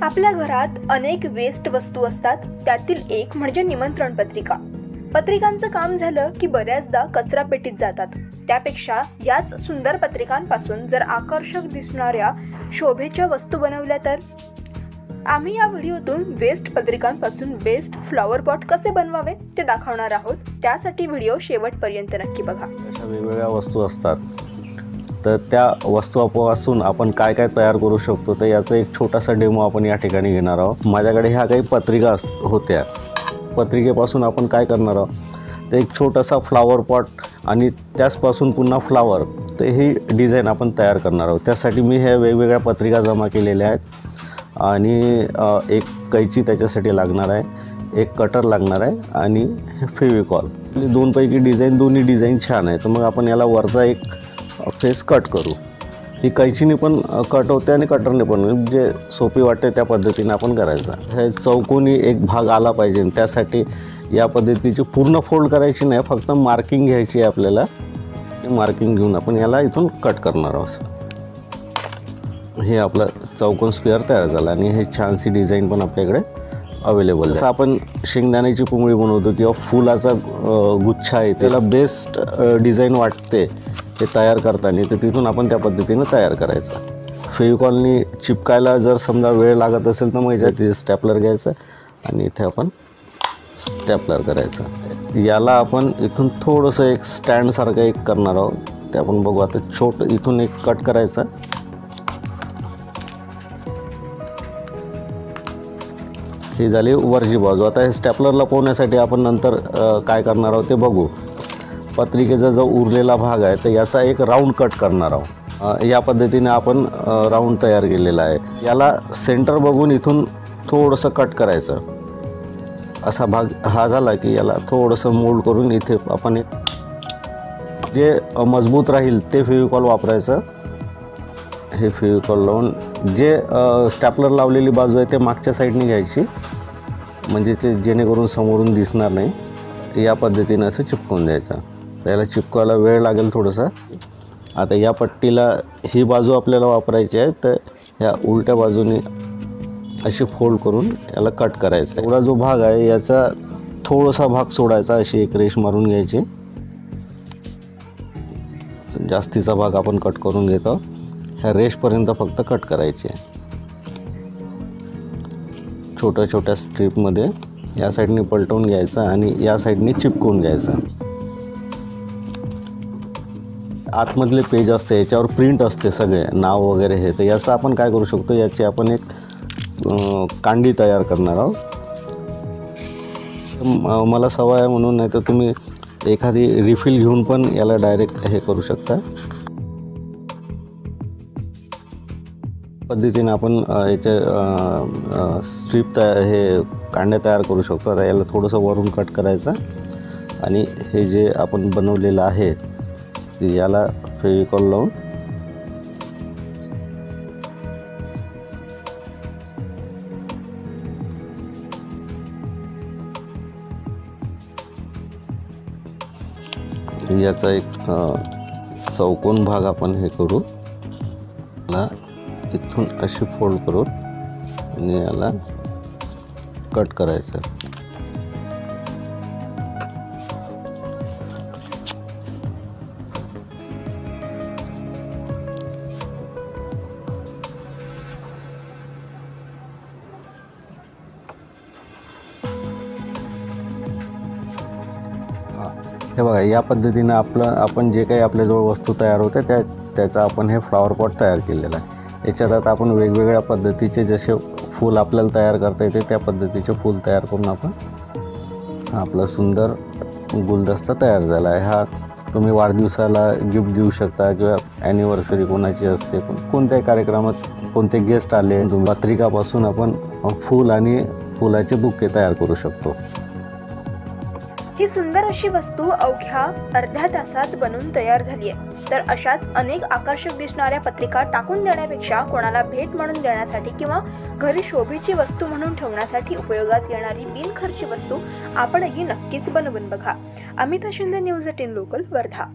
आपल्या घरात अनेक वेस्ट वस्तू असतात, त्यातील एक म्हणजे निमंत्रण पत्रिका। पत्रिकांचं काम झालं की बऱ्याचदा कचरा पेटीत जातात। त्यापेक्षा याच सुंदर पत्रिकांपासून जर आकर्षक दिसणाऱ्या शोभेच्या वस्तू बनवल्या तर आम्ही या व्हिडिओतून वेस्ट पत्रिकांपासून बेस्ट फ्लॉवर पॉट कसे बनवावे ते दाखवणार आहोत। त्यासाठी व्हिडिओ शेवटपर्यंत नक्की बघा। अशा वेगवेगळ्या वस्तू असतात, तर त्या वस्तूपासून आपण काय काय तयार करू शकतो तर याचा एक छोटासा डेमो आपण या ठिकाणी घेणार आहोत। माझ्याकडे ह्या काही पत्रिका होत्या। पत्रिकेपासून आपण काय करणार आहोत तर एक छोटासा फ्लॉवर पॉट आणि त्याचपासून पुन्हा फ्लॉवर, तर ही डिझाईन आपण तयार करणार आहोत। त्यासाठी मी ह्या वेगवेगळ्या पत्रिका जमा केलेल्या आहेत आणि एक कैची त्याच्यासाठी लागणार आहे, एक कटर लागणार आहे आणि फेविकॉल। दोनपैकी दोन्ही डिझाईन छान आहे, तर मग आपण याला वरचा एक फेस कट करू। ही कैचीने पण कट होते आणि कटरने पण, जे सोपी वाटते त्या पद्धतीने आपण करायचं। हे चौकोनी एक भाग आला पाहिजे, त्यासाठी या पद्धतीची पूर्ण फोल्ड करायची नाही, फक्त मार्किंग घ्यायची आहे आपल्याला। मार्किंग घेऊन आपण याला इथून कट करणार आहोत। हे आपलं चौकोन स्क्वेअर तयार झाला आणि हे छानशी डिझाईन पण आपल्याकडे अवेलेबल आहे। जसं आपण शेंगदाण्याची पुंगळी बनवतो किंवा फुलाचा गुच्छा आहे, त्याला बेस्ट डिझाईन वाटते ते तयार करताना, तर तिथून आपण त्या पद्धतीने तयार करायचं। फेविकॉलनी चिपकायला जर समजा वेळ लागत असेल तर मग याच्यात स्टॅपलर घ्यायचं आणि इथे आपण स्टॅपलर करायचं। याला आपण इथून थोडंसं एक स्टँडसारखं एक करणार आहोत, ते आपण बघू। आता छोटं इथून एक कट करायचं। ही झाली वरची बाजू। आता हे स्टॅपलरला पोहण्यासाठी आपण नंतर काय करणार आहोत ते बघू। पत्रिकेचा जो उरलेला भाग आहे तर याचा एक राऊंड कट करणार आहोत। या पद्धतीने आपण राऊंड तयार केलेला आहे। याला सेंटर बघून इथून थोडंसं कट करायचं। असा भाग हा झाला की याला थोडंसं मोल्ड करून इथे आपण एक जे मजबूत राहील ते फेविकॉल वापरायचं। हे फेविकॉल लावून जे स्टॅपलर लावलेली बाजू आहे ते मागच्या साईडने घ्यायची, म्हणजे ते जेणेकरून समोरून दिसणार नाही। या पद्धतीने असं चिपकून द्यायचं। त्याला चिपकायला वेळ लागेल थोडंसं। आता या पट्टीला ही बाजू आपल्याला वापरायची आहे, तर ह्या उलट्या बाजूने अशी फोल्ड करून याला कट करायचं। एवढा जो भाग आहे याचा थोडासा भाग सोडायचा, अशी एक रेष मारून घ्यायची। जास्तीचा भाग आपण कट करून घेतो। ह्या रेषपर्यंत फक्त कट करायची आहे। छोट्या छोट्या स्ट्रीपमध्ये या साईडने पलटवून घ्यायचं आणि या साईडने चिपकवून घ्यायचं। आतमधले पेज असते, याच्यावर प्रिंट असते सगळे नाव वगैरे हे, तर याचं आपण काय करू शकतो, याची आपण एक कांडी तयार करणार आहोत। मला सवय आहे म्हणून, नाही तर तुम्ही एखादी रिफिल घेऊन पण याला डायरेक्ट हे करू शकता। पद्धतीने आपण याचे स्ट्रीप हे कांड्या तयार करू शकतो। आता याला थोडंसं वरून कट करायचं आणि हे जे आपण बनवलेलं आहे याला फेविकॉल लावून याचा एक चौकोन भाग आपण हे करू। याला इथून अशी फोल्ड करून आणि याला कट करायचं। हे बघा, या पद्धतीने आपण जे काही आपल्याजवळ वस्तू तयार होते त्याचा आपण हे फ्लॉवर पॉट तयार केलेला आहे। याच्यात आता आपण वेगवेगळ्या पद्धतीचे जसे फूल आपल्याला तयार करता येते त्या पद्धतीचे फूल तयार करून आपण आपला सुंदर गुलदस्ता तयार झाला आहे। हा तुम्ही वाढदिवसाला गिफ्ट देऊ शकता किंवा ॲनिव्हर्सरी कोणाची असते, कोणत्याही कार्यक्रमात कोणते गेस्ट आले, पत्रिकापासून आपण फूल आणि फुलाचे बुके तयार करू शकतो। ही सुंदर अशी वस्तू अवघ्या अर्ध्या तासात बनून तयार झाली आहे। तर अशाच अनेक आकर्षक दिसणाऱ्या पत्रिका टाकून देण्यापेक्षा कोणाला भेट म्हणून देण्यासाठी किंवा घरी शोभेची वस्तू म्हणून ठेवण्यासाठी उपयोगात येणारी बिनखर्ची वस्तू आपणही नक्कीच बनवून बघा। Amita Shinde, news 18 local, Wardha.